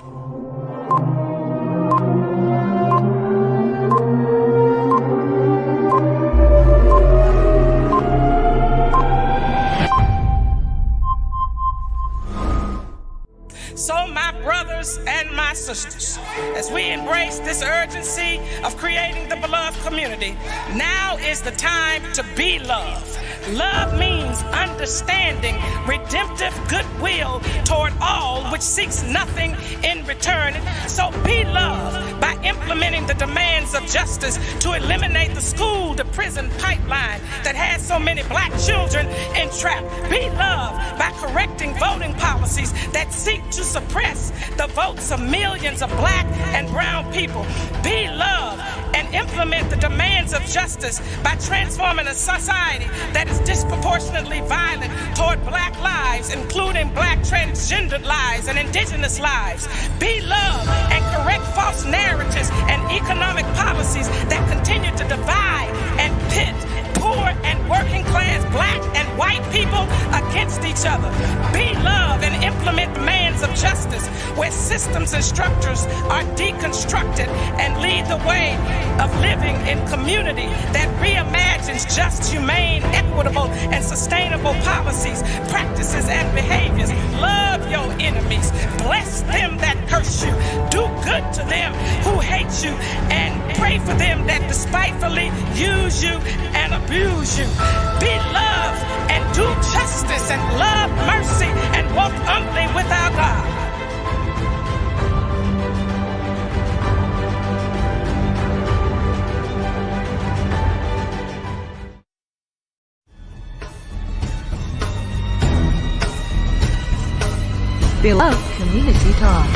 So my brothers and my sisters, as we embrace this urgency of creating the beloved community, now is the time to be love. Love means understanding, redemptive goodwill toward all, which seeks nothing in return. So be love by implementing the demands of justice to eliminate the school to prison pipeline that has so many black children entrapped. Be love by correcting voting policies that seek to suppress the votes of millions of black and brown people. Be love and implement the demands of justice by transforming a society that is disproportionately violent toward black lives, including black transgendered lives and indigenous lives. Be love and correct false narratives and economic policies that continue to divide and pit poor and working class black and white people against each other. Be love and implement demands of justice where systems and structures are deconstructed and lead the way of living in community that reimagines just, humane, equitable, and sustainable policies, practices, and behaviors. Love your enemies. Bless them that curse you. Do good to them who hate you, and pray for them that despitefully use you and abuse you. Be love and do justice and love mercy and walk humbly with our God. Beloved Community Talk.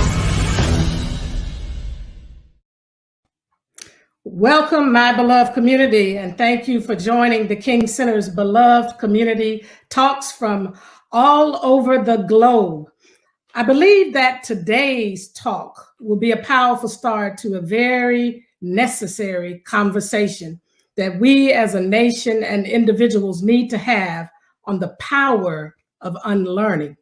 Welcome, my beloved community, and thank you for joining the King Center's Beloved Community Talks from all over the globe. I believe that today's talk will be a powerful start to a very necessary conversation that we as a nation and individuals need to have on the power of unlearning.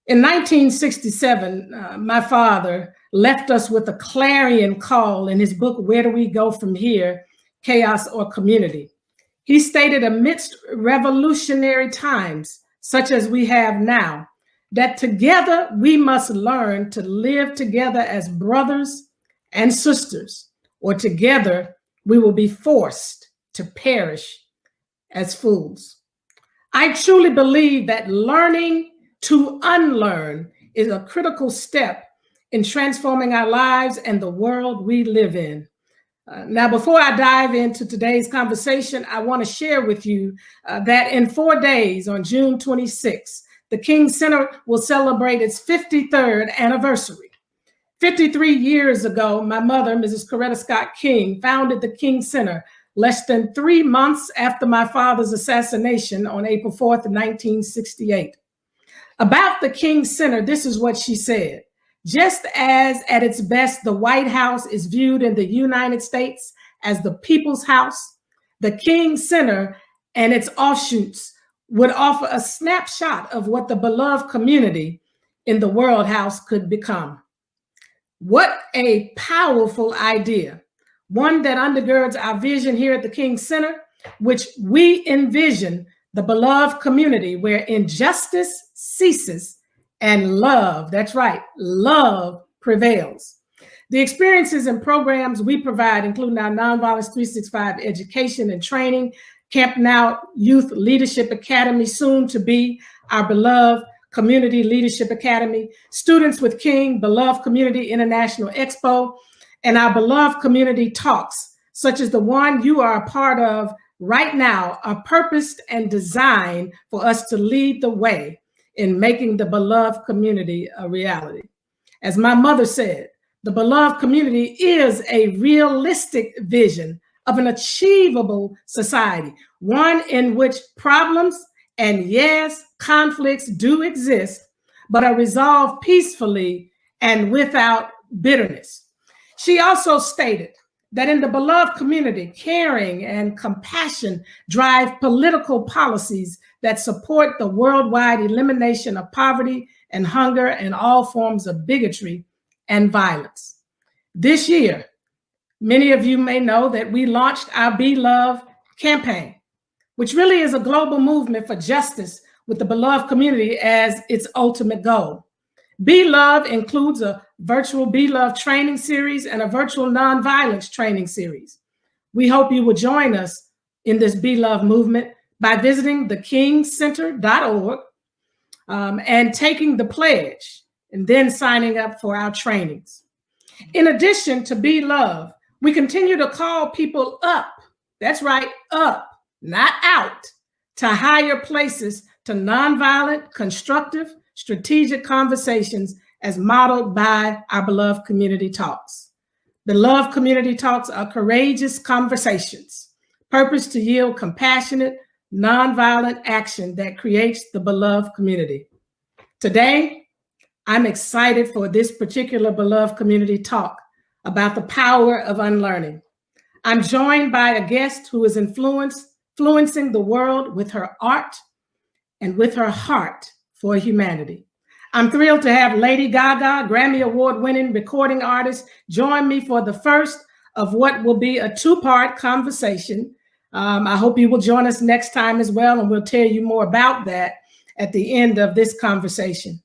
In 1967, my father left us with a clarion call in his book, Where Do We Go From Here? Chaos or Community. He stated, amidst revolutionary times, such as we have now, that together we must learn to live together as brothers and sisters, or together we will be forced to perish as fools. I truly believe that learning to unlearn is a critical step in transforming our lives and the world we live in. Now, before I dive into today's conversation, I want to share with you that in 4 days, on June 26th, the King Center will celebrate its 53rd anniversary. 53 years ago, my mother, Mrs. Coretta Scott King, founded the King Center less than 3 months after my father's assassination on April 4th, 1968. About the King Center, this is what she said. Just as at its best, the White House is viewed in the United States as the people's house, the King Center and its offshoots would offer a snapshot of what the beloved community in the World House could become. What a powerful idea. One that undergirds our vision here at the King Center, which we envision the beloved community where injustice ceases and love, that's right, love prevails. The experiences and programs we provide, including our Nonviolence 365 education and training, Camp Now Youth Leadership Academy, soon to be our beloved Community Leadership Academy, Students with King, Beloved Community International Expo, and our beloved community talks, such as the one you are a part of right now, are purposed and designed for us to lead the way in making the beloved community a reality. As my mother said, the beloved community is a realistic vision of an achievable society, one in which problems and yes, conflicts do exist, but are resolved peacefully and without bitterness. She also stated that in the beloved community, caring and compassion drive political policies that support the worldwide elimination of poverty and hunger and all forms of bigotry and violence. This year, many of you may know that we launched our Be Love campaign, which really is a global movement for justice with the beloved community as its ultimate goal. Be Love includes a virtual Be Love training series and a virtual nonviolence training series. We hope you will join us in this Be Love movement by visiting thekingcenter.org and taking the pledge and then signing up for our trainings. In addition to Be Love, we continue to call people up. That's right, up, not out, to higher places, to nonviolent, constructive, strategic conversations as modeled by our beloved community talks. Beloved community talks are courageous conversations, purpose to yield compassionate, nonviolent action that creates the beloved community. Today, I'm excited for this particular beloved community talk about the power of unlearning. I'm joined by a guest who is influencing the world with her art and with her heart for humanity. I'm thrilled to have Lady Gaga, Grammy Award-winning recording artist, join me for the first of what will be a two-part conversation. I hope you will join us next time as well, and we'll tell you more about that at the end of this conversation.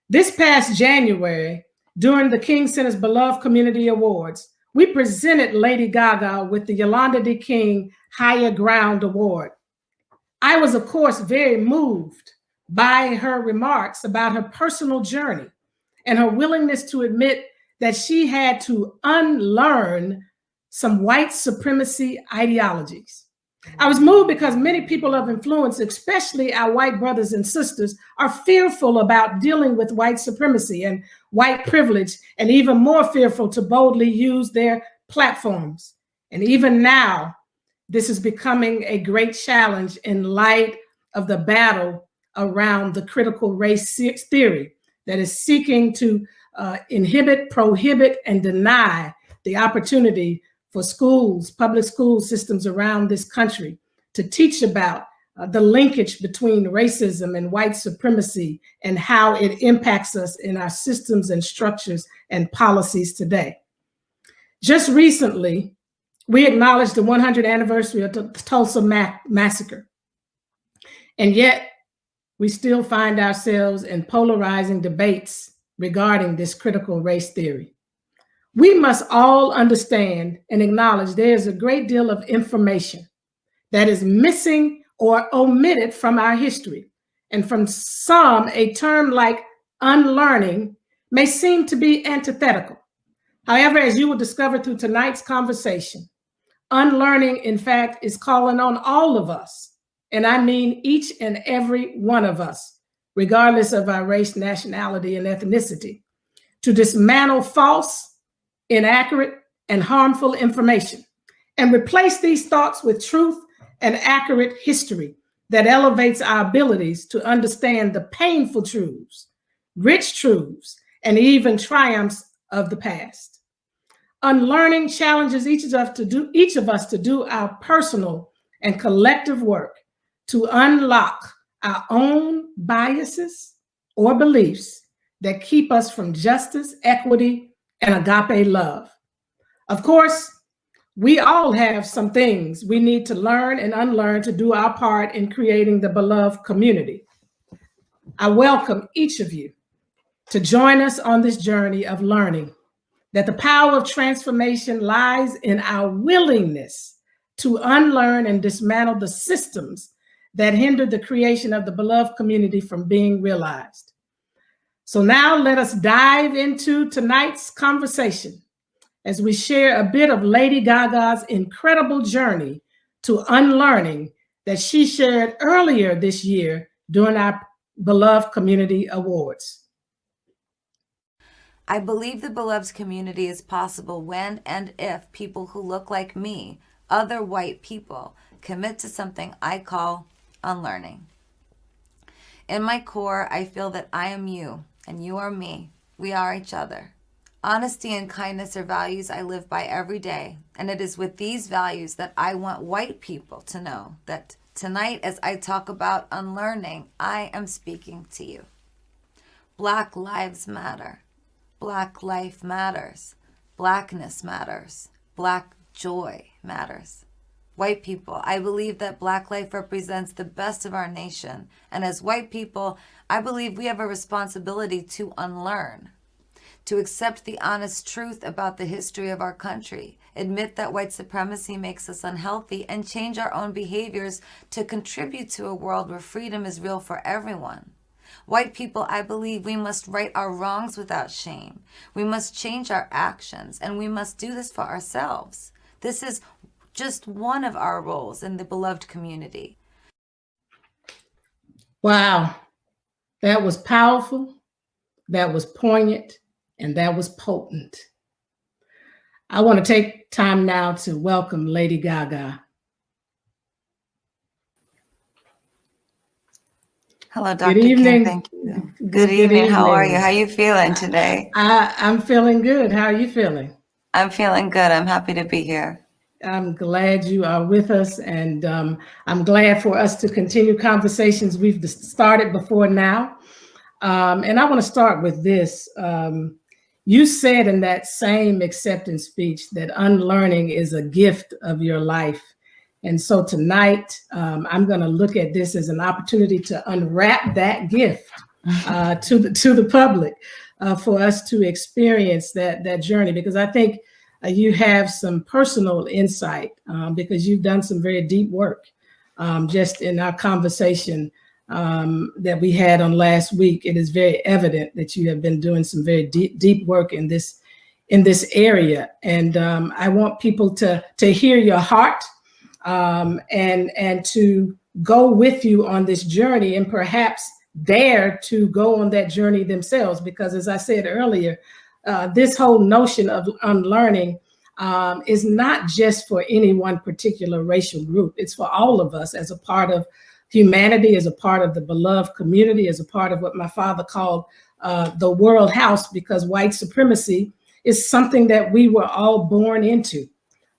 This past January, during the King Center's Beloved Community Awards, we presented Lady Gaga with the Yolanda D. King Higher Ground Award. I was, of course, very moved by her remarks about her personal journey and her willingness to admit that she had to unlearn some white supremacy ideologies. I was moved because many people of influence, especially our white brothers and sisters, are fearful about dealing with white supremacy and white privilege, and even more fearful to boldly use their platforms. And even now, this is becoming a great challenge in light of the battle around the critical race theory that is seeking to inhibit, prohibit, and deny the opportunity for schools, public school systems around this country to teach about the linkage between racism and white supremacy and how it impacts us in our systems and structures and policies today. Just recently, we acknowledged the 100th anniversary of the Tulsa massacre. And yet, we still find ourselves in polarizing debates regarding this critical race theory. We must all understand and acknowledge there is a great deal of information that is missing or omitted from our history. And from some, a term like unlearning may seem to be antithetical. However, as you will discover through tonight's conversation, unlearning, in fact, is calling on all of us. And I mean each and every one of us, regardless of our race, nationality, and ethnicity, to dismantle false, inaccurate, and harmful information and replace these thoughts with truth and accurate history that elevates our abilities to understand the painful truths, rich truths, and even triumphs of the past. Unlearning challenges each of us to do our personal and collective work to unlock our own biases or beliefs that keep us from justice, equity, and agape love. Of course, we all have some things we need to learn and unlearn to do our part in creating the beloved community. I welcome each of you to join us on this journey of learning that the power of transformation lies in our willingness to unlearn and dismantle the systems that hinder the creation of the beloved community from being realized. So now let us dive into tonight's conversation as we share a bit of Lady Gaga's incredible journey to unlearning that she shared earlier this year during our Beloved Community Awards. I believe the beloved community is possible when and if people who look like me, other white people, commit to something I call unlearning. In my core, I feel that I am you and you are me. We are each other. Honesty and kindness are values I live by every day, and it is with these values that I want white people to know that tonight, as I talk about unlearning, I am speaking to you. Black Lives Matter. Black life matters. Blackness matters. Black joy matters. White people, I believe that Black life represents the best of our nation. And as white people, I believe we have a responsibility to unlearn, to accept the honest truth about the history of our country, admit that white supremacy makes us unhealthy, and change our own behaviors to contribute to a world where freedom is real for everyone. White people, I believe we must right our wrongs without shame. We must change our actions, and we must do this for ourselves. This is just one of our roles in the beloved community. Wow, that was powerful, that was poignant, and that was potent. I want to take time now to welcome Lady Gaga. Hello, Dr. Good evening. King. Thank you. Good evening. How are you? How are you feeling today? I'm feeling good. How are you feeling? I'm feeling good. I'm happy to be here. I'm glad you are with us, and I'm glad for us to continue conversations we've started before now. And I want to start with this. You said in that same acceptance speech that unlearning is a gift of your life. And so tonight, I'm going to look at this as an opportunity to unwrap that gift to the public for us to experience that journey, because I think you have some personal insight because you've done some very deep work. Just in our conversation that we had on last week, it is very evident that you have been doing some very deep work in this area. And I want people to hear your heart and to go with you on this journey, and perhaps dare to go on that journey themselves. Because as I said earlier, this whole notion of unlearning is not just for any one particular racial group. It's for all of us as a part of humanity, as a part of the beloved community, as a part of what my father called the world house, because white supremacy is something that we were all born into.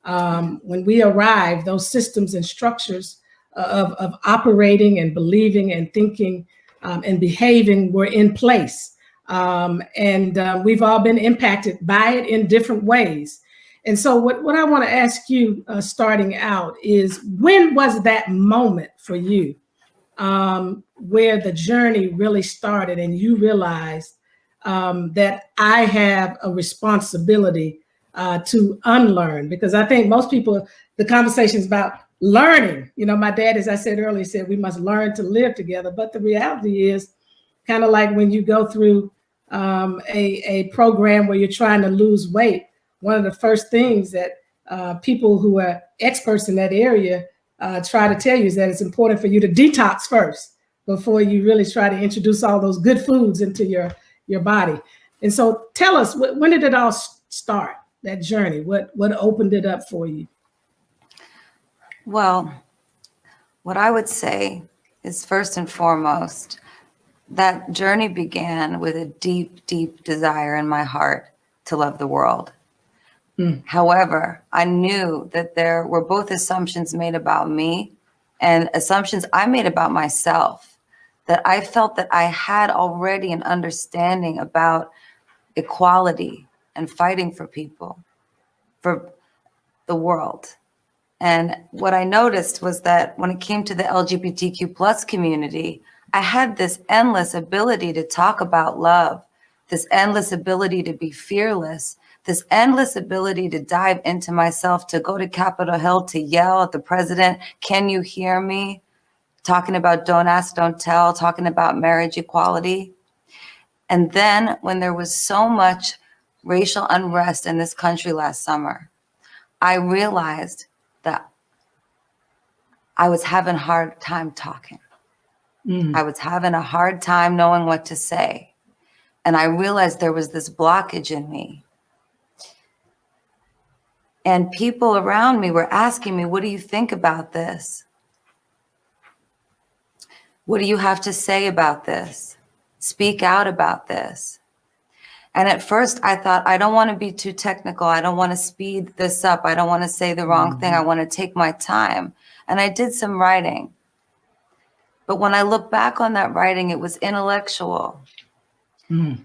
When we arrived, those systems and structures of operating and believing and thinking and behaving were in place. And we've all been impacted by it in different ways. And so what I want to ask you starting out is, when was that moment for you where the journey really started and you realized that I have a responsibility to unlearn? Because I think most people, the conversation is about learning. You know, my dad, as I said earlier, said we must learn to live together. But the reality is kind of like when you go through a program where you're trying to lose weight, one of the first things that people who are experts in that area try to tell you is that it's important for you to detox first before you really try to introduce all those good foods into your body. And so tell us, when did it all start, that journey? What opened it up for you? Well, what I would say is, first and foremost, that journey began with a deep, deep desire in my heart to love the world. However, I knew that there were both assumptions made about me and assumptions I made about myself, that I felt that I had already an understanding about equality and fighting for people, for the world. And what I noticed was that when it came to the LGBTQ plus community, I had this endless ability to talk about love, this endless ability to be fearless, this endless ability to dive into myself, to go to Capitol Hill, to yell at the president, "Can you hear me?" Talking about don't ask, don't tell, talking about marriage equality. And then when there was so much racial unrest in this country last summer, I realized that I was having a hard time talking. I was having a hard time knowing what to say. And I realized there was this blockage in me. And people around me were asking me, "What do you think about this? What do you have to say about this? Speak out about this." And at first I thought, I don't want to be too technical. I don't want to speed this up. I don't want to say the wrong thing. I want to take my time. And I did some writing. But when I look back on that writing, it was intellectual.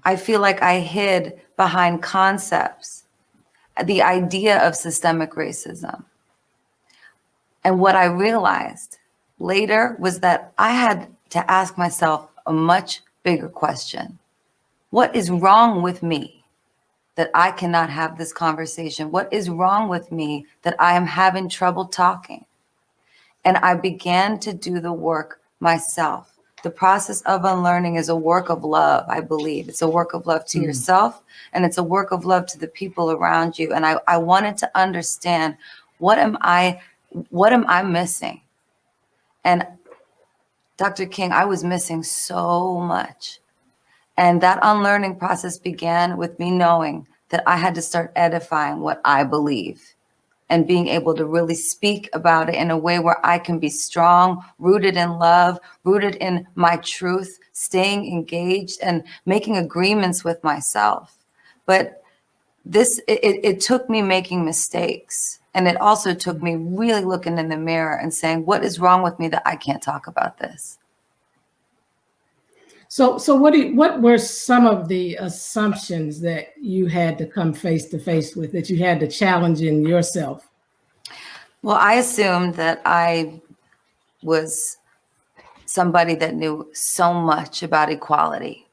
I feel like I hid behind concepts, the idea of systemic racism. And what I realized later was that I had to ask myself a much bigger question. What is wrong with me that I cannot have this conversation? What is wrong with me that I am having trouble talking? And I began to do the work myself. The process of unlearning is a work of love, I believe. It's a work of love to yourself, and it's a work of love to the people around you. And I wanted to understand, what am I missing? And Dr. King, I was missing so much. And that unlearning process began with me knowing that I had to start edifying what I believe and being able to really speak about it in a way where I can be strong, rooted in love, rooted in my truth, staying engaged and making agreements with myself. But it took me making mistakes. And it also took me really looking in the mirror and saying, what is wrong with me that I can't talk about this? So what were some of the assumptions that you had to come face to face with, that you had to challenge in yourself? Well, I assumed that I was somebody that knew so much about equality,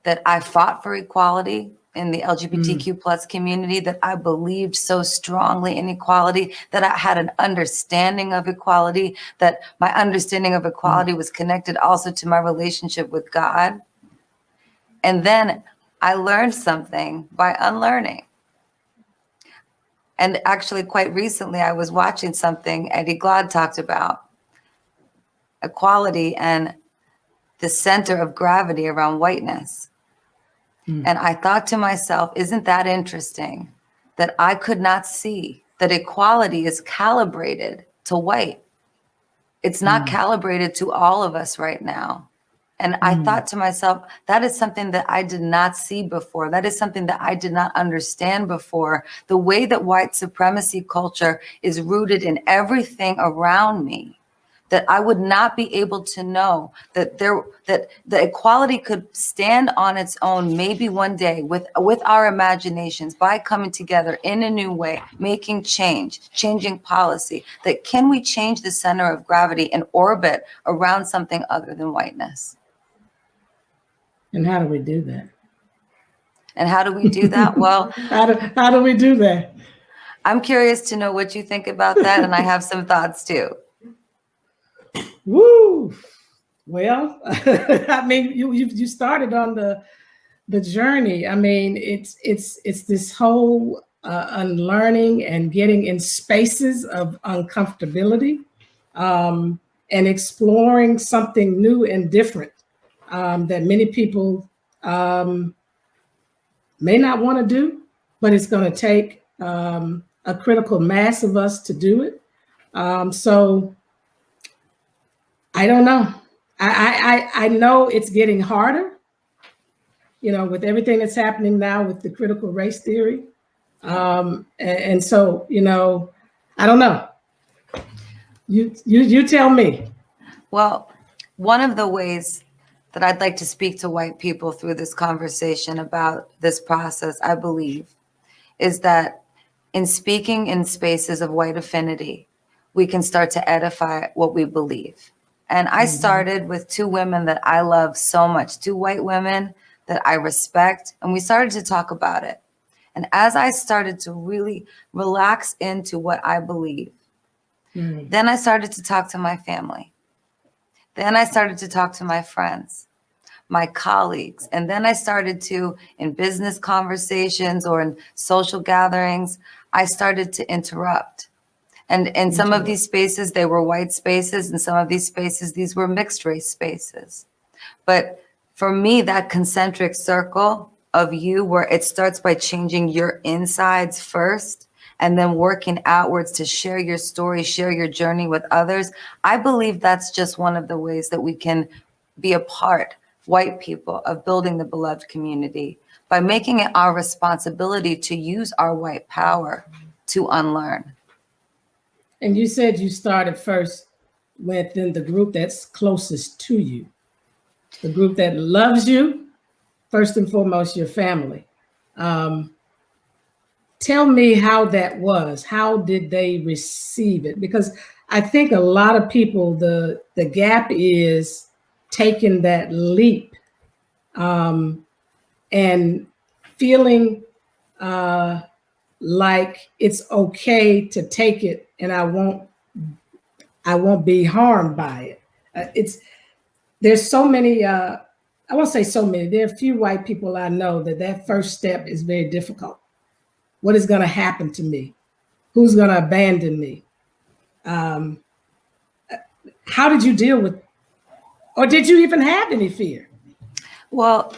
that I fought for equality in the LGBTQ plus community, that I believed so strongly in equality, that I had an understanding of equality, that my understanding of equality was connected also to my relationship with God. And then I learned something by unlearning. And actually, quite recently, I was watching something Eddie Glaude talked about, equality and the center of gravity around whiteness. And I thought to myself, isn't that interesting that I could not see that equality is calibrated to white? It's not calibrated to all of us right now. And I thought to myself, that is something that I did not see before. That is something that I did not understand before. The way that white supremacy culture is rooted in everything around me, that I would not be able to know that the equality could stand on its own maybe one day with our imaginations, by coming together in a new way, making change, changing policy. That can we change the center of gravity and orbit around something other than whiteness? And how do we do that? And how do we do that? Well, how do we do that? I'm curious to know what you think about that, and I have some thoughts too. Woo! Well, I mean, you started on the journey. I mean, it's this whole unlearning and getting in spaces of uncomfortability, and exploring something new and different, that many people may not want to do, but it's going to take a critical mass of us to do it. So I don't know. I know it's getting harder, with everything that's happening now with the critical race theory. And so, I don't know. You tell me. Well, one of the ways that I'd like to speak to white people through this conversation about this process, I believe, is that in speaking in spaces of white affinity, we can start to edify what we believe. And I started with two women that I love so much, two white women that I respect, and we started to talk about it. And as I started to really relax into what I believe, then I started to talk to my family. Then I started to talk to my friends, my colleagues. And then I started to, in business conversations or in social gatherings, I started to interrupt. And in some of these spaces, they were white spaces. In some of these spaces, these were mixed race spaces. But for me, that concentric circle of you, where it starts by changing your insides first and then working outwards to share your story, share your journey with others, I believe that's just one of the ways that we can be a part, white people, of building the beloved community, by making it our responsibility to use our white power to unlearn. And you said you started first within the group that's closest to you, the group that loves you, first and foremost, your family. Tell me how that was. How did they receive it? Because I think a lot of people, the gap is taking that leap, and feeling like it's okay to take it, and I won't be harmed by it. There's so many. I won't say so many. There are a few white people I know that first step is very difficult. What is going to happen to me? Who's going to abandon me? How did you deal with, or did you even have any fear? Well,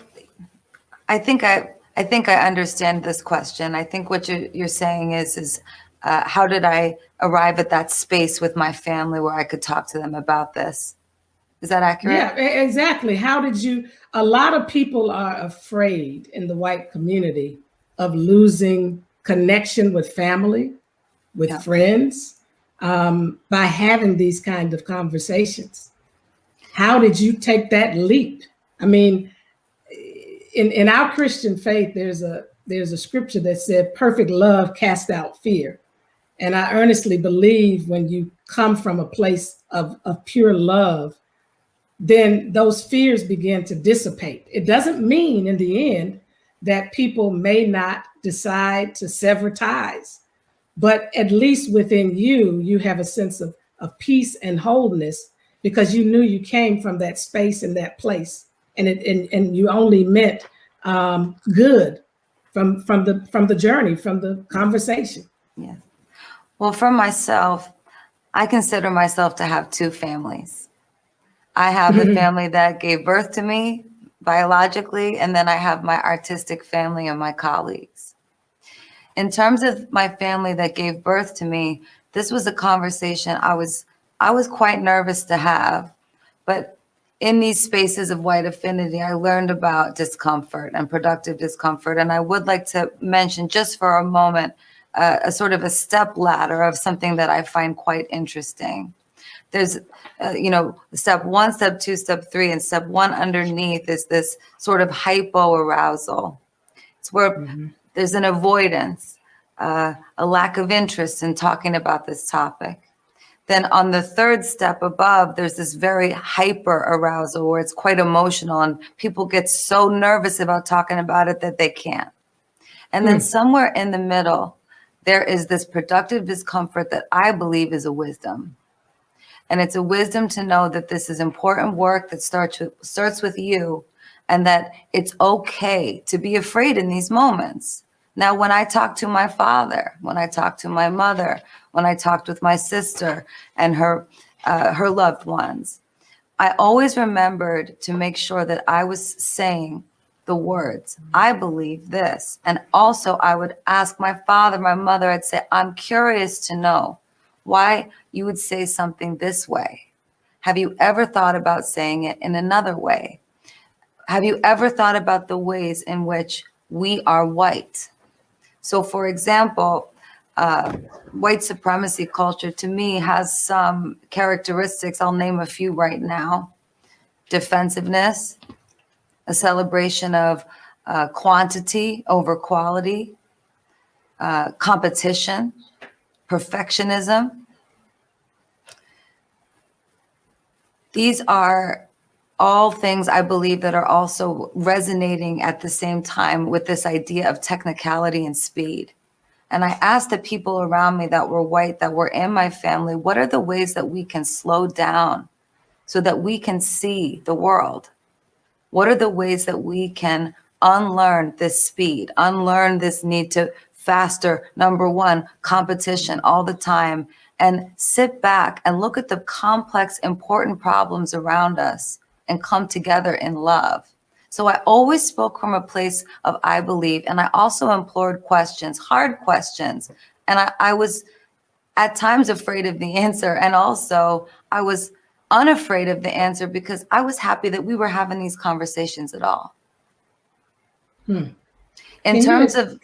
I think I understand this question. I think what you're saying is how did I arrive at that space with my family where I could talk to them about this? Is that accurate? Yeah, exactly. How did you? A lot of people are afraid in the white community of losing connection with family, with friends, by having these kind of conversations. How did you take that leap? I mean, in our Christian faith, there's a scripture that said, "Perfect love casts out fear." And I earnestly believe when you come from a place of pure love, then those fears begin to dissipate. It doesn't mean in the end that people may not decide to sever ties, but at least within you have a sense of peace and wholeness because you knew you came from that space and that place, and you only meant good from the journey, from the conversation. Yeah. Well, for myself, I consider myself to have two families. I have the family that gave birth to me biologically, and then I have my artistic family and my colleagues. In terms of my family that gave birth to me, this was a conversation I was quite nervous to have. But in these spaces of white affinity, I learned about discomfort and productive discomfort. And I would like to mention just for a moment a sort of a step ladder of something that I find quite interesting. There's, step 1, step 2, step 3, and step 1 underneath is this sort of hypoarousal. It's where there's an avoidance, a lack of interest in talking about this topic. Then on the 3rd step above, there's this very hyper arousal where it's quite emotional and people get so nervous about talking about it that they can't. And then somewhere in the middle, there is this productive discomfort that I believe is a wisdom. And it's a wisdom to know that this is important work that starts with you, and that it's okay to be afraid in these moments. Now, when I talked to my father, when I talked to my mother, when I talked with my sister and her loved ones, I always remembered to make sure that I was saying the words, I believe this. And also I would ask my father, my mother, I'd say, I'm curious to know why you would say something this way. Have you ever thought about saying it in another way? Have you ever thought about the ways in which we are white? So, for example, white supremacy culture to me has some characteristics. I'll name a few right now. Defensiveness, a celebration of quantity over quality, competition, perfectionism. These are all things I believe that are also resonating at the same time with this idea of technicality and speed. And I asked the people around me that were white, that were in my family, what are the ways that we can slow down so that we can see the world? What are the ways that we can unlearn this speed, unlearn this need to faster, number one, competition all the time, and sit back and look at the complex, important problems around us and come together in love? So I always spoke from a place of I believe, and I also implored questions, hard questions. And I was at times afraid of the answer. And also I was unafraid of the answer because I was happy that we were having these conversations at all. In terms of...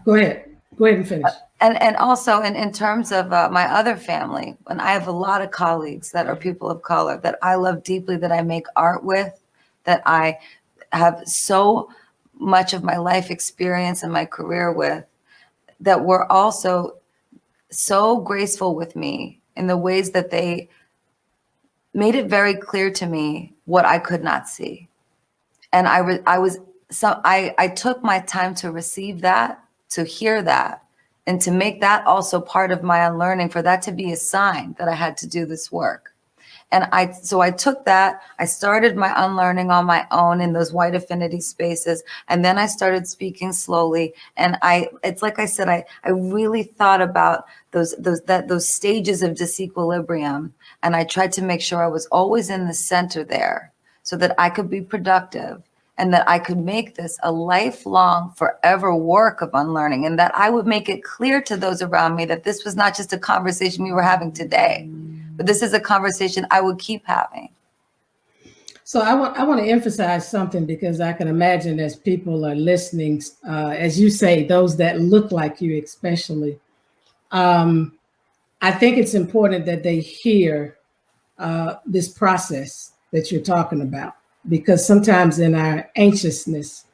Go ahead and finish. And also in terms of my other family, and I have a lot of colleagues that are people of color that I love deeply, that I make art with, that I have so much of my life experience and my career with, that were also so graceful with me in the ways that they made it very clear to me what I could not see. And I took my time to receive that, to hear that, and to make that also part of my unlearning, for that to be a sign that I had to do this work. And so I took that, I started my unlearning on my own in those white affinity spaces. And then I started speaking slowly. And it's like I said, I really thought about those stages of disequilibrium. And I tried to make sure I was always in the center there so that I could be productive and that I could make this a lifelong, forever work of unlearning. And that I would make it clear to those around me that this was not just a conversation we were having today, but this is a conversation I would keep having. So I want to emphasize something, because I can imagine as people are listening, as you say, those that look like you especially, I think it's important that they hear this process that you're talking about, because sometimes in our anxiousness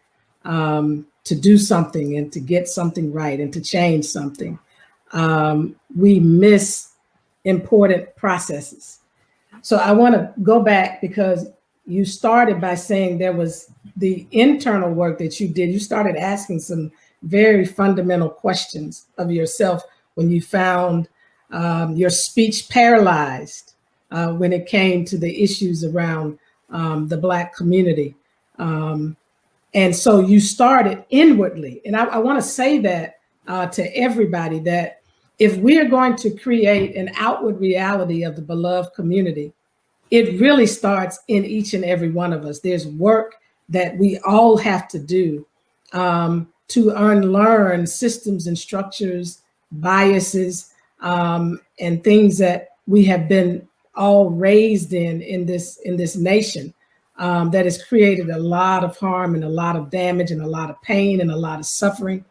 to do something and to get something right and to change something, we miss important processes. So I want to go back, because you started by saying there was the internal work that you did. You started asking some very fundamental questions of yourself when you found your speech paralyzed when it came to the issues around the Black community. And so you started inwardly. And I want to say that to everybody, that if we are going to create an outward reality of the beloved community, it really starts in each and every one of us. There's work that we all have to do to unlearn systems and structures, biases, and things that we have been all raised in this nation, that has created a lot of harm and a lot of damage and a lot of pain and a lot of suffering.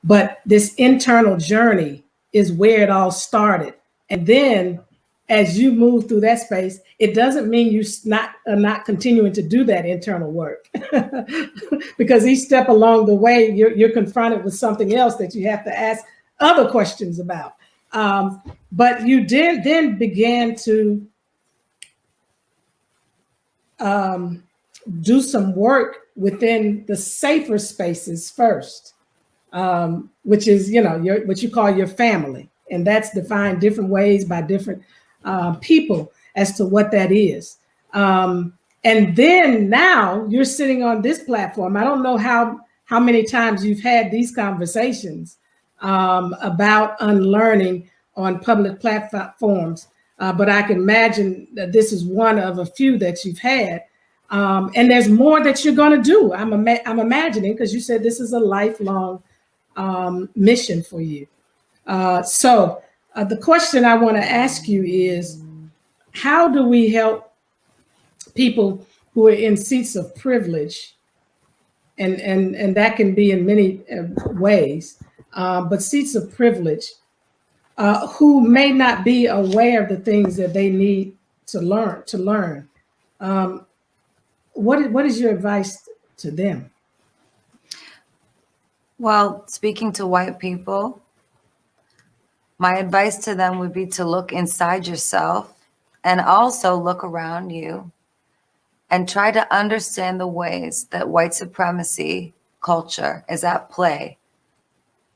But this internal journey is where it all started. And then as you move through that space, it doesn't mean you are not continuing to do that internal work, because each step along the way, you're confronted with something else that you have to ask other questions about. But you did then began to do some work within the safer spaces first. Which is, what you call your family. And that's defined different ways by different people as to what that is. And then now you're sitting on this platform. I don't know how many times you've had these conversations about unlearning on public platforms, but I can imagine that this is one of a few that you've had. And there's more that you're going to do. I'm imagining, because you said this is a lifelong mission for you. So the question I want to ask you is, how do we help people who are in seats of privilege? And that can be in many ways, but seats of privilege, who may not be aware of the things that they need to learn. What is your advice to them? Well, speaking to white people, my advice to them would be to look inside yourself and also look around you and try to understand the ways that white supremacy culture is at play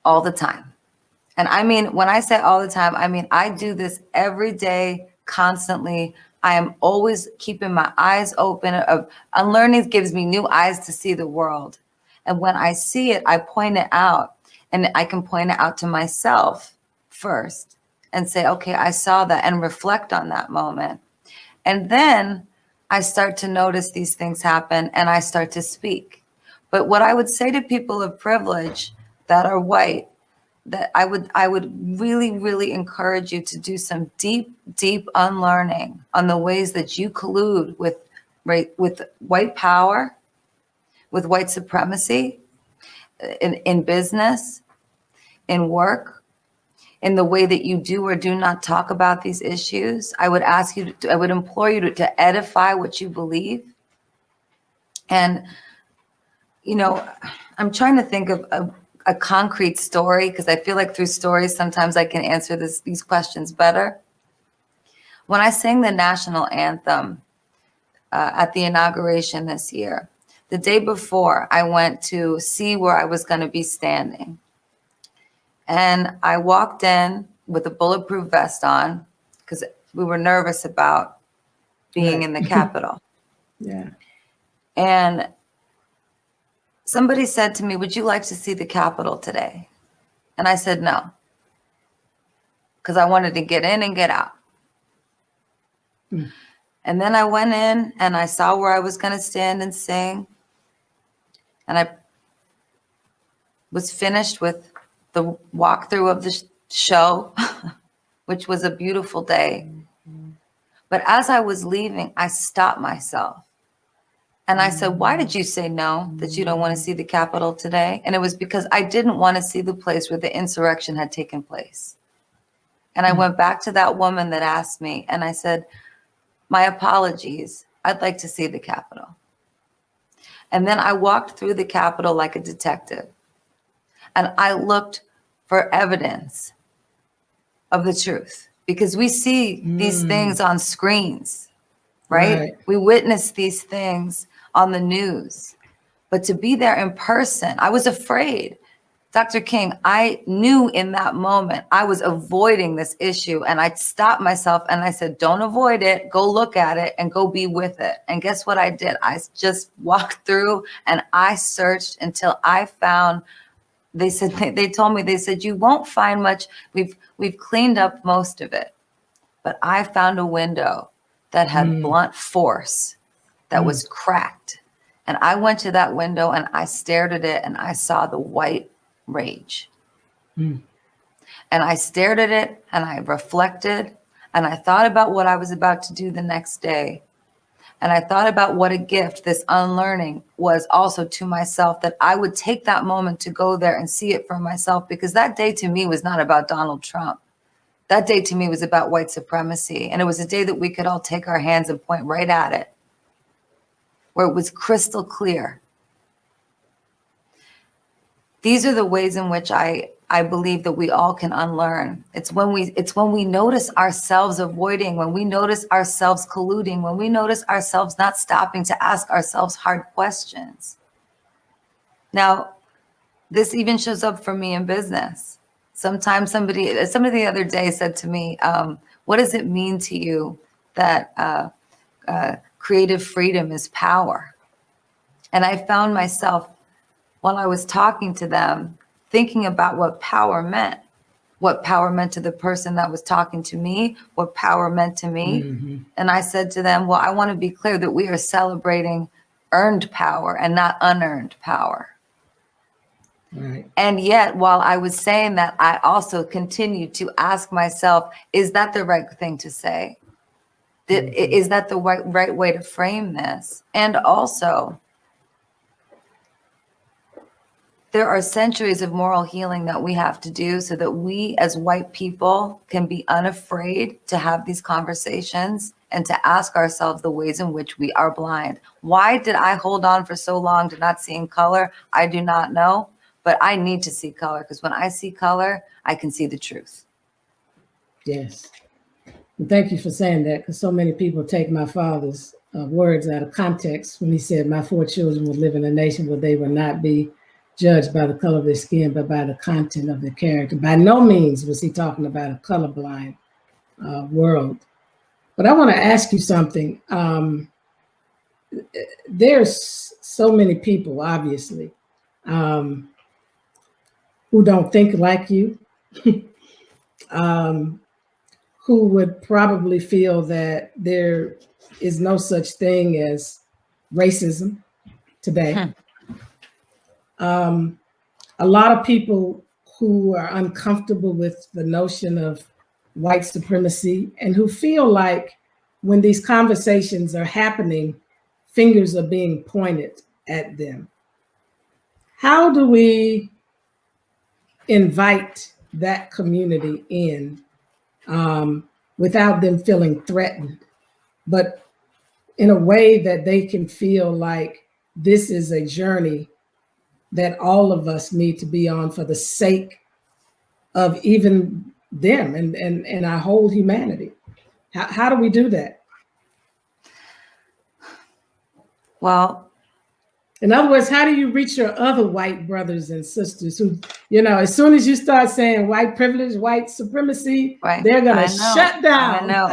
all the time. And I mean, when I say all the time, I mean, I do this every day, constantly. I am always keeping my eyes open. Unlearning gives me new eyes to see the world. And when I see it, I point it out, and I can point it out to myself first and say, okay, I saw that, and reflect on that moment. And then I start to notice these things happen, and I start to speak. But what I would say to people of privilege that are white, that I would really, really encourage you to do some deep, deep unlearning on the ways that you collude with white power, with white supremacy, in business, in work, in the way that you do or do not talk about these issues. I would implore you to edify what you believe. And you know, I'm trying to think of a concrete story, because I feel like through stories, sometimes I can answer these questions better. When I sang the national anthem at the inauguration this year, the day before, I went to see where I was going to be standing. And I walked in with a bulletproof vest on because we were nervous about being in the Capitol. Yeah. And somebody said to me, "Would you like to see the Capitol today?" And I said no, because I wanted to get in and get out. And then I went in and I saw where I was going to stand and sing. And I was finished with the walkthrough of the show, which was a beautiful day. But as I was leaving, I stopped myself. And I said, "Why did you say no, that you don't want to see the Capitol today?" And it was because I didn't want to see the place where the insurrection had taken place. And I went back to that woman that asked me, and I said, "My apologies. I'd like to see the Capitol." And then I walked through the Capitol like a detective. And I looked for evidence of the truth, because we see these things on screens, right? We witness these things on the news. But to be there in person, I was afraid. Dr. King, I knew in that moment I was avoiding this issue, and I stopped myself and I said, "Don't avoid it, go look at it and go be with it." And guess what I did? I just walked through and I searched until I found, they told me, "You won't find much. We've cleaned up most of it." But I found a window that had blunt force, that was cracked. And I went to that window and I stared at it and I saw the white rage. And I stared at it and I reflected and I thought about what I was about to do the next day. And I thought about what a gift this unlearning was also to myself, that I would take that moment to go there and see it for myself, because that day to me was not about Donald Trump. That day to me was about white supremacy. And it was a day that we could all take our hands and point right at it, where it was crystal clear. These are the ways in which I believe that we all can unlearn. It's when we notice ourselves avoiding, when we notice ourselves colluding, when we notice ourselves not stopping to ask ourselves hard questions. Now, this even shows up for me in business. Sometimes somebody the other day said to me, "What does it mean to you that creative freedom is power?" And I found myself, while I was talking to them, thinking about what power meant to the person that was talking to me, what power meant to me. And I said to them, "Well, I want to be clear that we are celebrating earned power and not unearned power." Right. And yet, while I was saying that, I also continued to ask myself, is that the right thing to say? Is that the right way to frame this? And also, there are centuries of moral healing that we have to do so that we as white people can be unafraid to have these conversations and to ask ourselves the ways in which we are blind. Why did I hold on for so long to not seeing color? I do not know, but I need to see color, because when I see color, I can see the truth. Yes. And thank you for saying that, because so many people take my father's words out of context when he said, "My 4 children would live in a nation where they would not be judged by the color of their skin, but by the content of their character." By no means was he talking about a colorblind world. But I want to ask you something. There's so many people, obviously, who don't think like you, who would probably feel that there is no such thing as racism today. A lot of people who are uncomfortable with the notion of white supremacy and who feel like when these conversations are happening, fingers are being pointed at them. How do we invite that community in without them feeling threatened, but in a way that they can feel like this is a journey that all of us need to be on for the sake of even them and our whole humanity. How do we do that? Well, in other words, how do you reach your other white brothers and sisters who, as soon as you start saying white privilege, white supremacy, right. they're going to shut down. I know.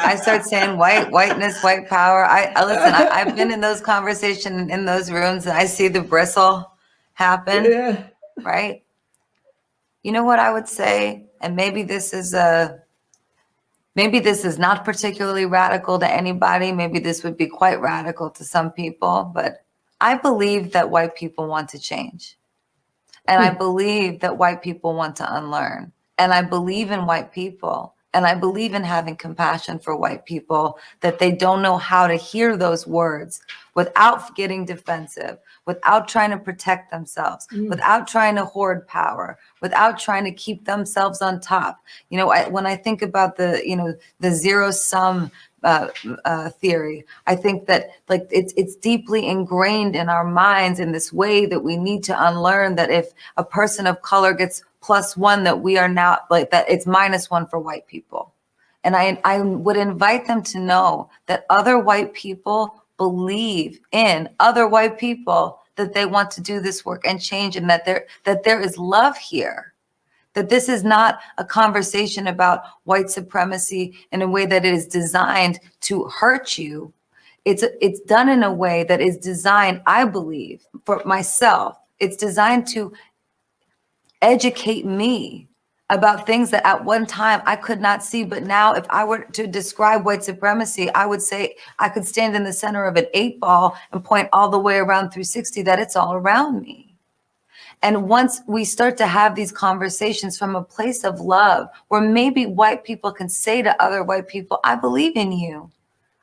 I start saying whiteness, white power. I listen, I've been in those conversations in those rooms, and I see the bristle happen. Yeah. Right. You know what I would say? And maybe this is not particularly radical to anybody. Maybe this would be quite radical to some people, but I believe that white people want to change. And I believe that white people want to unlearn. And I believe in white people. And I believe in having compassion for white people, that they don't know how to hear those words without getting defensive, without trying to protect themselves, without trying to hoard power, without trying to keep themselves on top. When I think about the zero sum theory, I think that it's deeply ingrained in our minds in this way that we need to unlearn that if a person of color gets +1, that we are now that it's -1 for white people. And I would invite them to know that other white people believe in other white people, that they want to do this work and change, and that there is love here. That this is not a conversation about white supremacy in a way that it is designed to hurt you. It's done in a way that is designed, I believe, for myself, it's designed to educate me about things that at one time I could not see. But now if I were to describe white supremacy, I would say I could stand in the center of an 8-ball and point all the way around 360 that it's all around me. And once we start to have these conversations from a place of love, where maybe white people can say to other white people, I believe in you.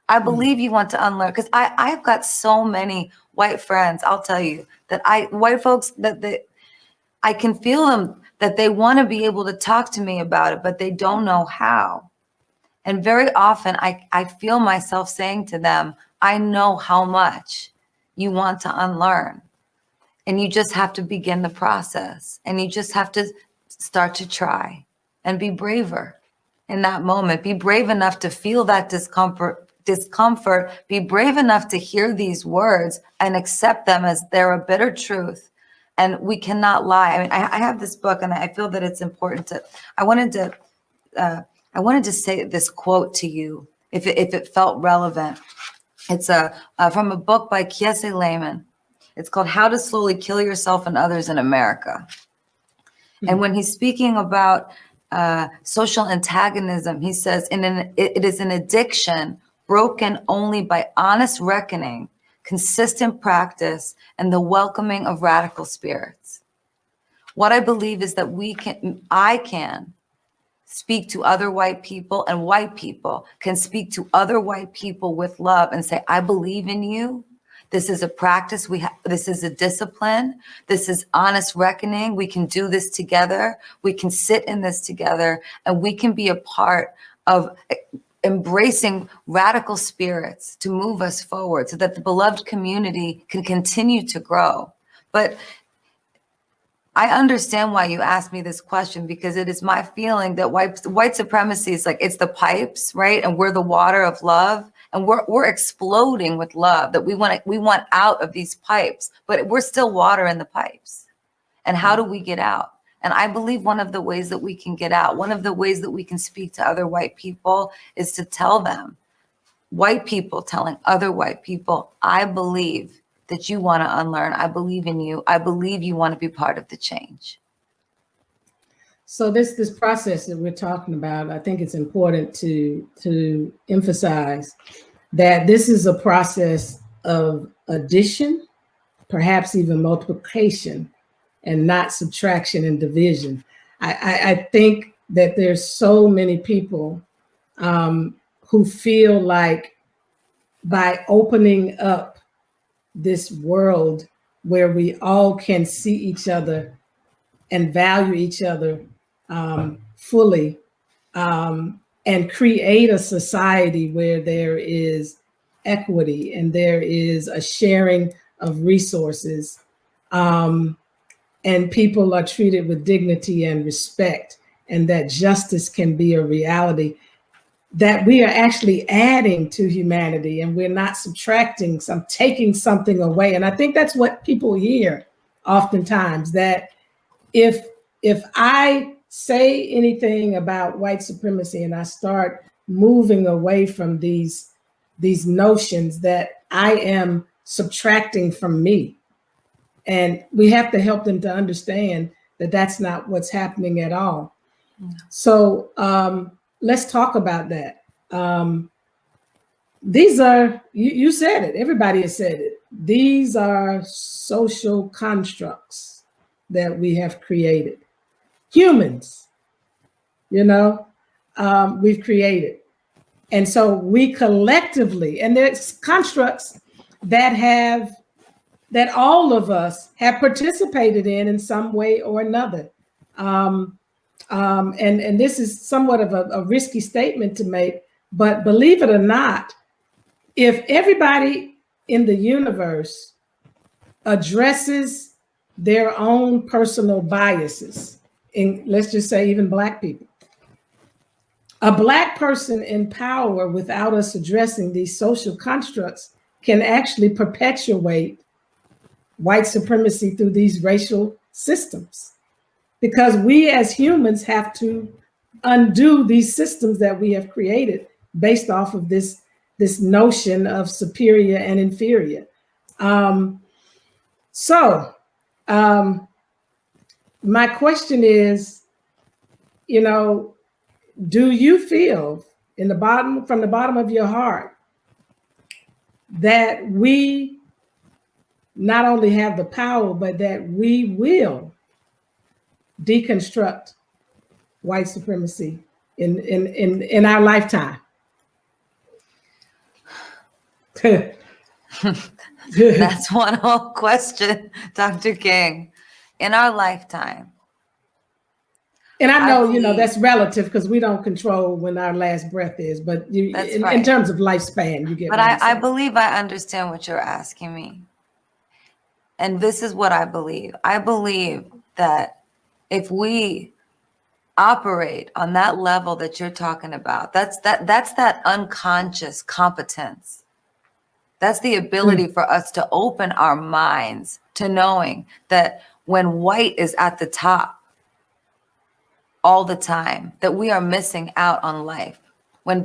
I believe you want to unlearn. Because I've got so many white friends, I'll tell you, that white folks, that I can feel them, that they want to be able to talk to me about it, but they don't know how. And very often I feel myself saying to them, I know how much you want to unlearn. And you just have to begin the process. And you just have to start to try and be braver in that moment. Be brave enough to feel that discomfort. Be brave enough to hear these words and accept them as they're a bitter truth. And we cannot lie. I mean, I have this book, and I feel that it's important I wanted to say this quote to you, if it felt relevant. It's from a book by Kiese Layman. It's called How to Slowly Kill Yourself and Others in America. And when he's speaking about social antagonism, he says, it is an addiction broken only by honest reckoning, consistent practice, and the welcoming of radical spirits. What I believe is that I can speak to other white people, and white people can speak to other white people with love and say, I believe in you. This is a practice. This is a discipline. This is honest reckoning. We can do this together. We can sit in this together, and we can be a part of embracing radical spirits to move us forward so that the beloved community can continue to grow. But I understand why you asked me this question, because it is my feeling that white supremacy is it's the pipes, right? And we're the water of love, and we're exploding with love, that we want out of these pipes, but we're still water in the pipes. And how do we get out? And I believe one of the ways that we can get out, one of the ways that we can speak to other white people, is to tell them, white people telling other white people, I believe that you want to unlearn. I believe in you. I believe you want to be part of the change. So this process that we're talking about, I think it's important to emphasize that this is a process of addition, perhaps even multiplication, and not subtraction and division. I think that there's so many people who feel like by opening up this world where we all can see each other and value each other fully, and create a society where there is equity and there is a sharing of resources, and people are treated with dignity and respect, and that justice can be a reality, that we are actually adding to humanity and we're not subtracting, taking something away. And I think that's what people hear oftentimes, that if I say anything about white supremacy and I start moving away from these notions, that I am subtracting from me. And we have to help them to understand that that's not what's happening at all. So let's talk about that. These are, you said it, everybody has said it. These are social constructs that we have created. Humans, we've created. And so we collectively, and there's constructs that all of us have participated in some way or another. And this is somewhat of a risky statement to make, but believe it or not, if everybody in the universe addresses their own personal biases, in, let's just say, even Black people, a Black person in power without us addressing these social constructs can actually perpetuate white supremacy through these racial systems, because we as humans have to undo these systems that we have created based off of this notion of superior and inferior. My question is, do you feel from the bottom of your heart that we not only have the power, but that we will deconstruct white supremacy in our lifetime? That's one whole question, Dr. King. In our lifetime. And I know, that's relative because we don't control when our last breath is, but in terms of lifespan, you get. But I believe I understand what you're asking me. And this is what I believe. I believe that if we operate on that level that you're talking about, that's that unconscious competence. That's the ability for us to open our minds to knowing that when white is at the top all the time, that we are missing out on life. When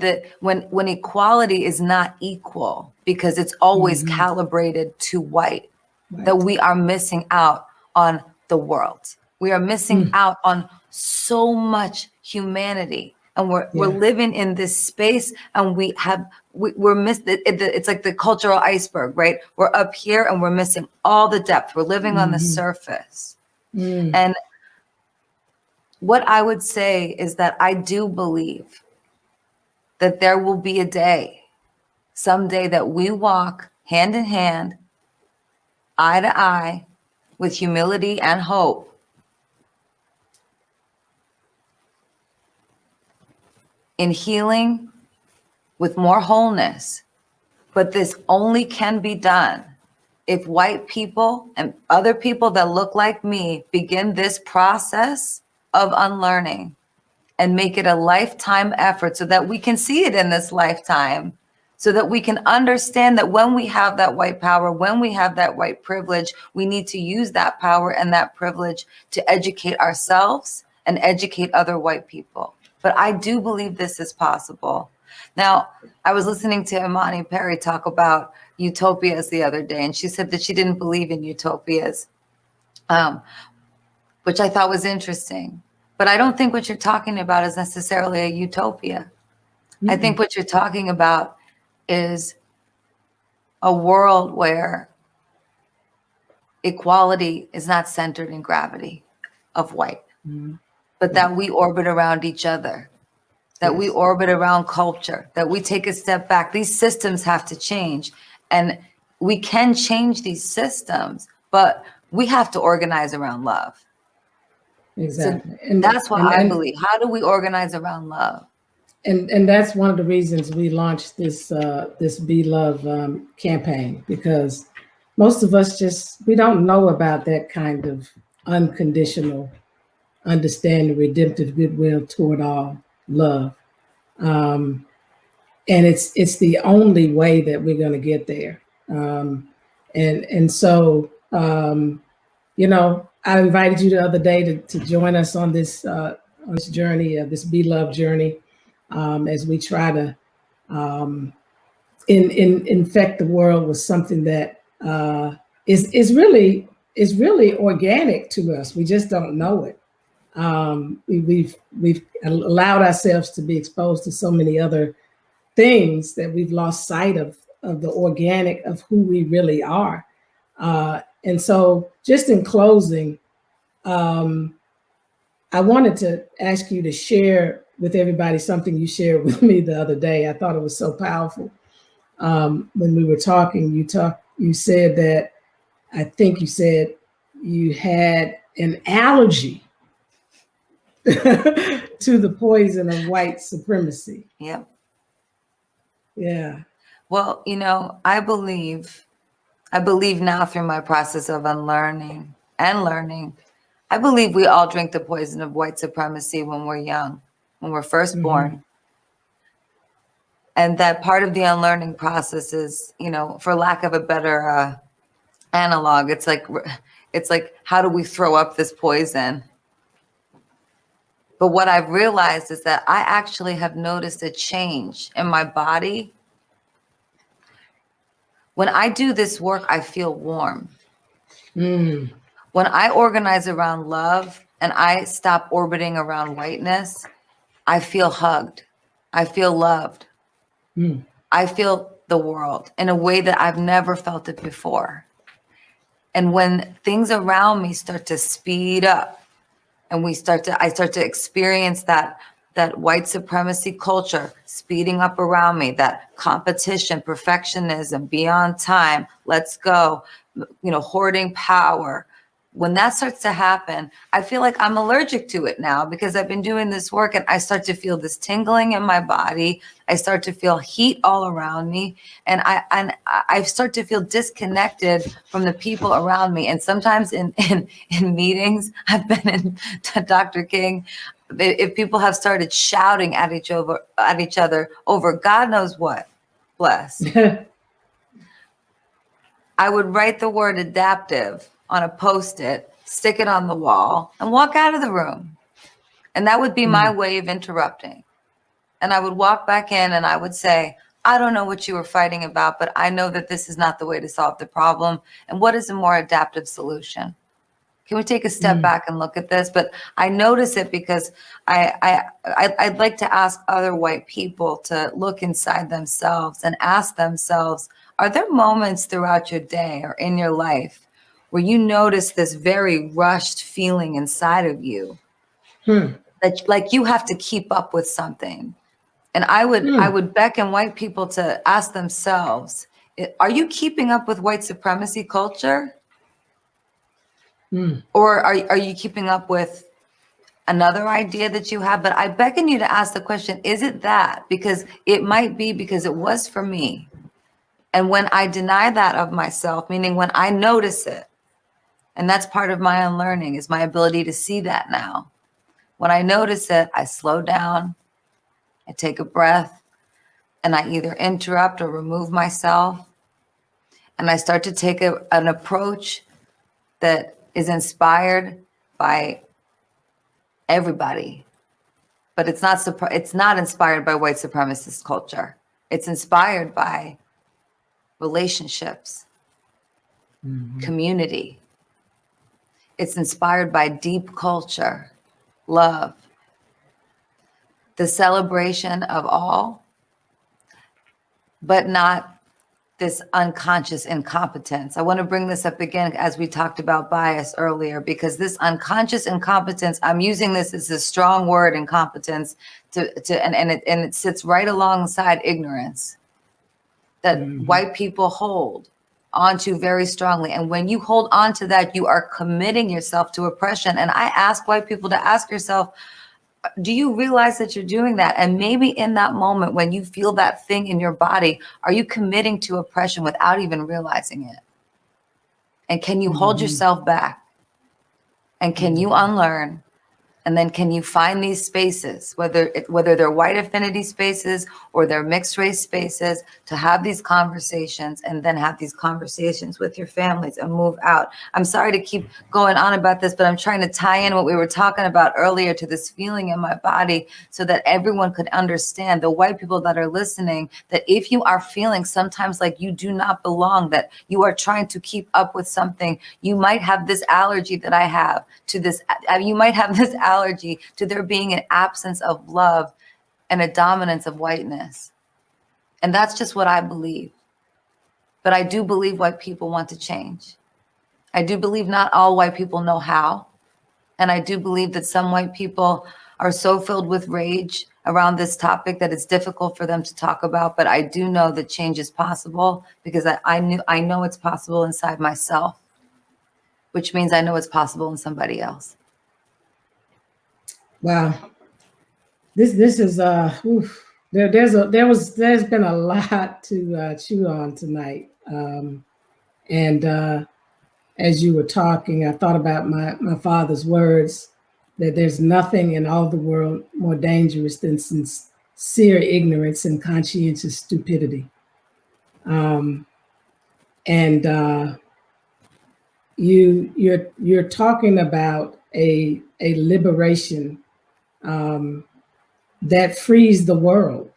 equality is not equal because it's always calibrated to white, that we are missing out on the world. We are missing out on so much humanity. And we're living in this space, and we're missing it. It's like the cultural iceberg, right? We're up here and we're missing all the depth. We're living on the surface. And what I would say is that I do believe that there will be a day, someday, that we walk hand in hand, eye to eye, with humility and hope, in healing, with more wholeness. But this only can be done if white people and other people that look like me begin this process of unlearning and make it a lifetime effort, so that we can see it in this lifetime, so that we can understand that when we have that white power, when we have that white privilege, we need to use that power and that privilege to educate ourselves and educate other white people. But I do believe this is possible. Now, I was listening to Imani Perry talk about utopias the other day, and she said that she didn't believe in utopias, which I thought was interesting. But I don't think what you're talking about is necessarily a utopia. I think what you're talking about is a world where equality is not centered in gravity of white, but that we orbit around each other, that we orbit around culture, that we take a step back. These systems have to change, and we can change these systems, but we have to organize around love. Exactly. So that's what I believe. How do we organize around love? And that's one of the reasons we launched this Be Love campaign, because most of us we don't know about that kind of unconditional understanding, redemptive goodwill toward all, love. Um, and it's the only way that we're going to get there. And so, you know, I invited you the other day to join us on this journey, this Be Love journey, as we try to infect the world with something that is really organic to us. We just don't know it. We've allowed ourselves to be exposed to so many other things that we've lost sight of the organic of who we really are. And so, just in closing, I wanted to ask you to share with everybody something you shared with me the other day. I thought it was so powerful. When we were talking, you said that, I think you said you had an allergy to the poison of white supremacy. Yep. Yeah. Well, you know, I believe now through my process of unlearning and learning, I believe we all drink the poison of white supremacy when we're young, when we're first born. And that part of the unlearning process is, you know, for lack of a better analog, it's like, how do we throw up this poison? But what I've realized is that I actually have noticed a change in my body. When I do this work, I feel warm. When I organize around love and I stop orbiting around whiteness, I feel hugged. I feel loved. I feel the world in a way that I've never felt it before. And when things around me start to speed up and I start to experience that white supremacy culture speeding up around me, that competition, perfectionism, beyond time, let's go, you know, hoarding power. When that starts to happen, I feel like I'm allergic to it now because I've been doing this work and I start to feel this tingling in my body. I start to feel heat all around me, and I start to feel disconnected from the people around me. And sometimes in meetings, I've been in, Dr. King, if people have started shouting at each other over God knows what, bless. I would write the word adaptive on a Post-it, stick it on the wall, and walk out of the room. And that would be my way of interrupting. And I would walk back in and I would say, I don't know what you were fighting about, but I know that this is not the way to solve the problem. And what is a more adaptive solution? Can we take a step back and look at this? But I notice it because I'd like to ask other white people to look inside themselves and ask themselves, are there moments throughout your day or in your life where you notice this very rushed feeling inside of you that like you have to keep up with something? And I would beckon white people to ask themselves, are you keeping up with white supremacy culture? Or are you keeping up with another idea that you have? But I beckon you to ask the question, is it that? Because it might be because it was for me. And when I deny that of myself, meaning when I notice it, and that's part of my unlearning, is my ability to see that now. When I notice it, I slow down, I take a breath, and I either interrupt or remove myself. And I start to take an approach that is inspired by everybody. But it's not inspired by white supremacist culture. It's inspired by relationships, community. It's inspired by deep culture, love, the celebration of all, but not this unconscious incompetence. I want to bring this up again as we talked about bias earlier, because this unconscious incompetence, I'm using this as a strong word, incompetence, and it sits right alongside ignorance that white people hold onto very strongly. And when you hold on to that, you are committing yourself to oppression. And I ask white people to ask yourself, do you realize that you're doing that? And maybe in that moment when you feel that thing in your body, are you committing to oppression without even realizing it? And can you hold yourself back? And can you unlearn? And then can you find these spaces, whether they're white affinity spaces or they're mixed race spaces, to have these conversations and then have these conversations with your families and move out. I'm sorry to keep going on about this, but I'm trying to tie in what we were talking about earlier to this feeling in my body so that everyone could understand, the white people that are listening, that if you are feeling sometimes like you do not belong, that you are trying to keep up with something, you might have this allergy that I have to this, you might have this allergy to there being an absence of love and a dominance of whiteness. And that's just what I believe. But I do believe white people want to change. I do believe not all white people know how. And I do believe that some white people are so filled with rage around this topic that it's difficult for them to talk about. But I do know that change is possible because I know it's possible inside myself, which means I know it's possible in somebody else. Wow, this is oof. There's been a lot to chew on tonight, and as you were talking, I thought about my father's words that there's nothing in all the world more dangerous than sincere ignorance and conscientious stupidity, and you're talking about a liberation that frees the world.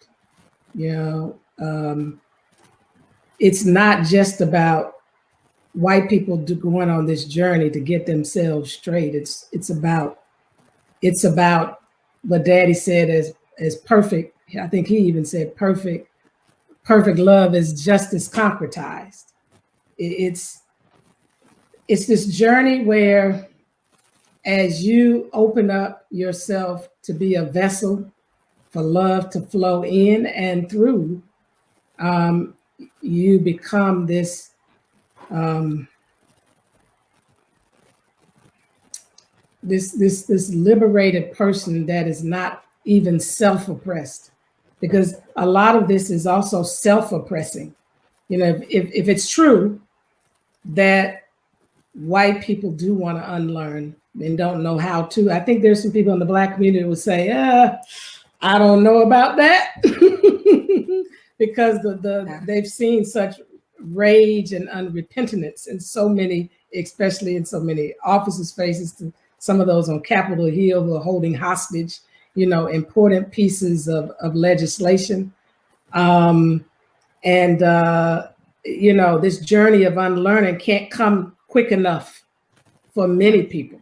It's not just about white people going on this journey to get themselves straight. It's about what Daddy said as perfect. I think he even said perfect love is justice concretized. It's this journey where, as you open up yourself to be a vessel for love to flow in and through, you become this this liberated person that is not even self-oppressed, because a lot of this is also self-oppressing. If it's true that white people do want to unlearn and don't know how to, I think there's some people in the Black community who would say, I don't know about that, because they've seen such rage and unrepentance in so many, especially in so many officers' faces, to some of those on Capitol Hill who are holding hostage, important pieces of legislation. This journey of unlearning can't come quick enough for many people.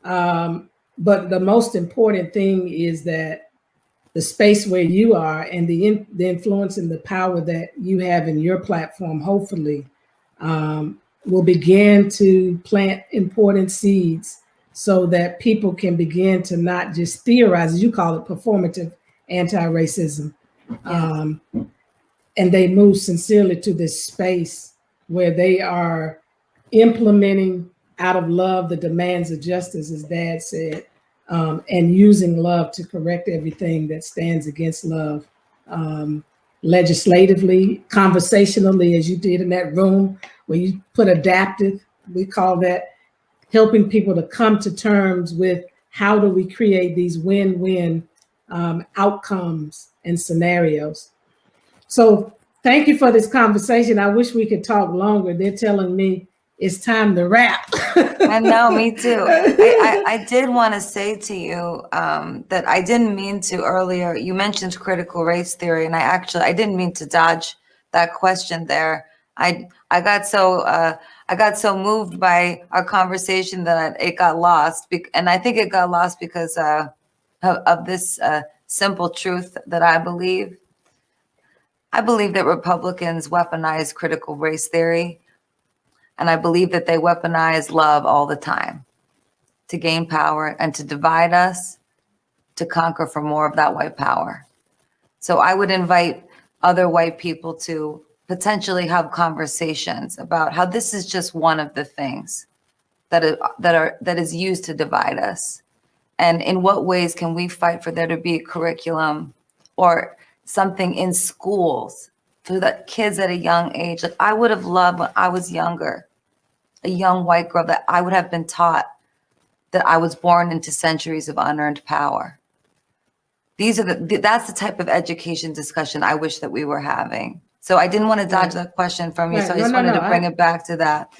But the most important thing is that the space where you are and the influence and the power that you have in your platform, hopefully, will begin to plant important seeds so that people can begin to not just theorize, as you call it, performative anti-racism. Yes. And they move sincerely to this space where they are implementing out of love the demands of justice, as Dad said, and using love to correct everything that stands against love, legislatively, conversationally, as you did in that room where you put adaptive. We call that helping people to come to terms with how do we create these win-win outcomes and scenarios. So thank you for this conversation. I wish we could talk longer. They're telling me it's time to wrap. I know, me too. I did want to say to you that I didn't mean to earlier. You mentioned critical race theory, and I didn't mean to dodge that question there. I got so moved by our conversation that it got lost, and I think it got lost because of this simple truth that I believe. I believe that Republicans weaponize critical race theory. And I believe that they weaponize love all the time to gain power and to divide us, to conquer for more of that white power. So I would invite other white people to potentially have conversations about how this is just one of the things that is used to divide us. And in what ways can we fight for there to be a curriculum or something in schools so that kids at a young age, like I would have loved when I was younger, a young white girl, that I would have been taught that I was born into centuries of unearned power. That's the type of education discussion I wish that we were having. So I didn't want to dodge that question from you. Right. So I just wanted to bring it back to that.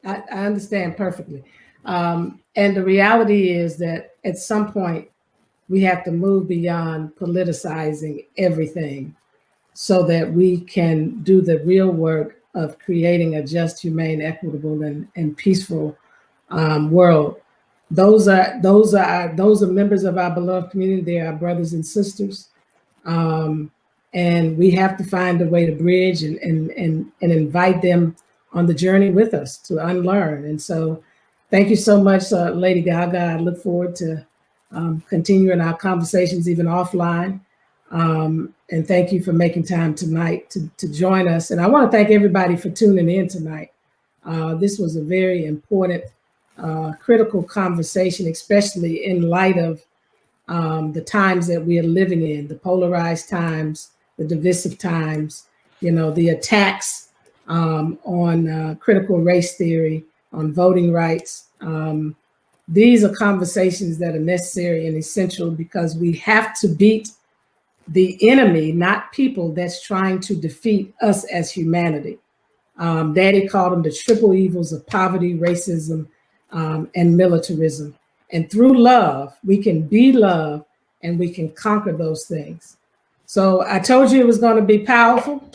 I understand perfectly. And the reality is that at some point we have to move beyond politicizing everything so that we can do the real work of creating a just, humane, equitable, and peaceful world. Those are members of our beloved community. They are our brothers and sisters. And we have to find a way to bridge and invite them on the journey with us to unlearn. And so thank you so much, Lady Gaga. I look forward to continuing our conversations even offline. And thank you for making time tonight to join us. And I want to thank everybody for tuning in tonight. This was a very important, critical conversation, especially in light of the times that we are living in, the polarized times, the divisive times, the attacks on critical race theory, on voting rights. These are conversations that are necessary and essential because we have to beat the enemy, not people that's trying to defeat us as humanity. Daddy called them the triple evils of poverty, racism, and militarism. And through love, we can be love and we can conquer those things. So I told you it was going to be powerful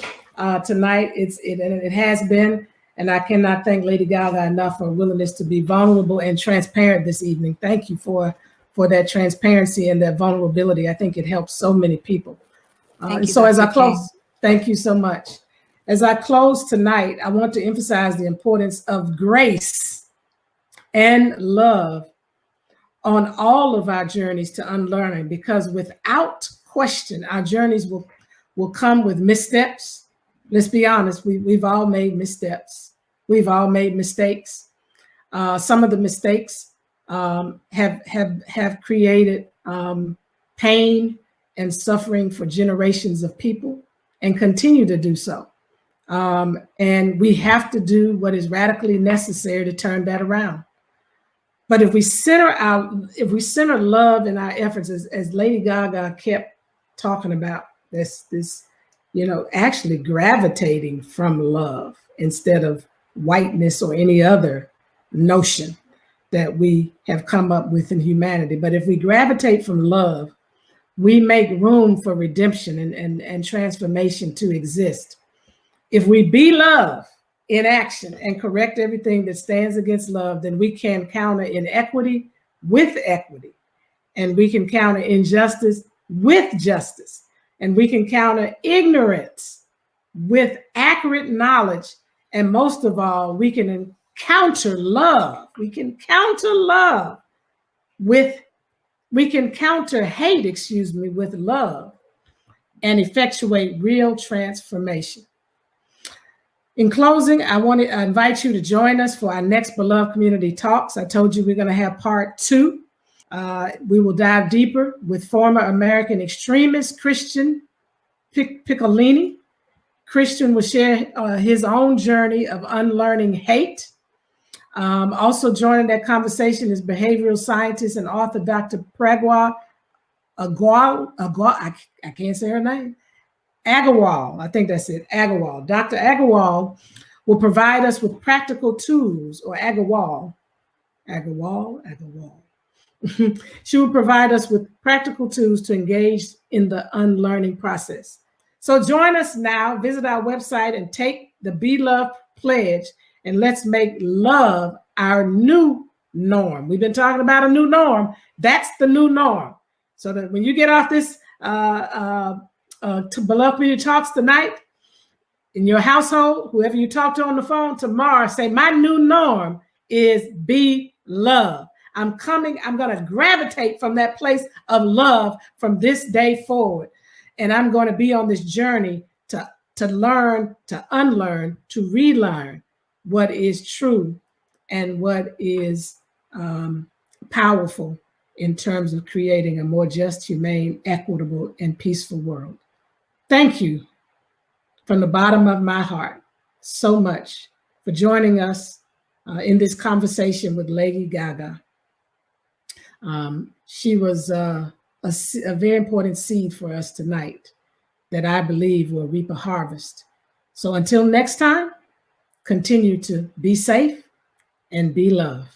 tonight. It has been, and I cannot thank Lady Gaga enough for her willingness to be vulnerable and transparent this evening. Thank you for that transparency and that vulnerability. I think it helps so many people. And so as I close, thank you so much. As I close tonight, I want to emphasize the importance of grace and love on all of our journeys to unlearning, because without question, our journeys will come with missteps. Let's be honest, we've all made missteps. We've all made mistakes. Some of the mistakes have created pain and suffering for generations of people and continue to do so. And we have to do what is radically necessary to turn that around. But if we center love in our efforts, as Lady Gaga kept talking about, this actually gravitating from love instead of whiteness or any other notion that we have come up with in humanity. But if we gravitate from love, we make room for redemption and transformation to exist. If we be love in action and correct everything that stands against love, then we can counter inequity with equity, and we can counter injustice with justice, and we can counter ignorance with accurate knowledge, and most of all, we can counter love. We can counter hate, with love, and effectuate real transformation. In closing, I want to invite you to join us for our next Beloved Community Talks. I told you we're going to have part 2. We will dive deeper with former American extremist Christian Piccolini. Christian will share his own journey of unlearning hate. Also joining that conversation is behavioral scientist and author Dr. Pragwa Agrawal. I can't say her name. Agrawal, I think that's it, Agrawal. Dr. Agrawal will provide us with practical tools, or Agrawal. She will provide us with practical tools to engage in the unlearning process. So join us now, visit our website and take the Be Love Pledge, and let's make love our new norm. We've been talking about a new norm. That's the new norm. So that when you get off this to Beloved Community Talks tonight, in your household, whoever you talk to on the phone tomorrow, say, my new norm is be love. I'm going to gravitate from that place of love from this day forward. And I'm going to be on this journey to learn, to unlearn, to relearn what is true and what is powerful in terms of creating a more just, humane, equitable, and peaceful world. Thank you from the bottom of my heart so much for joining us in this conversation with Lady Gaga. She was a very important seed for us tonight that I believe will reap a harvest. So until next time, continue to be safe and be loved.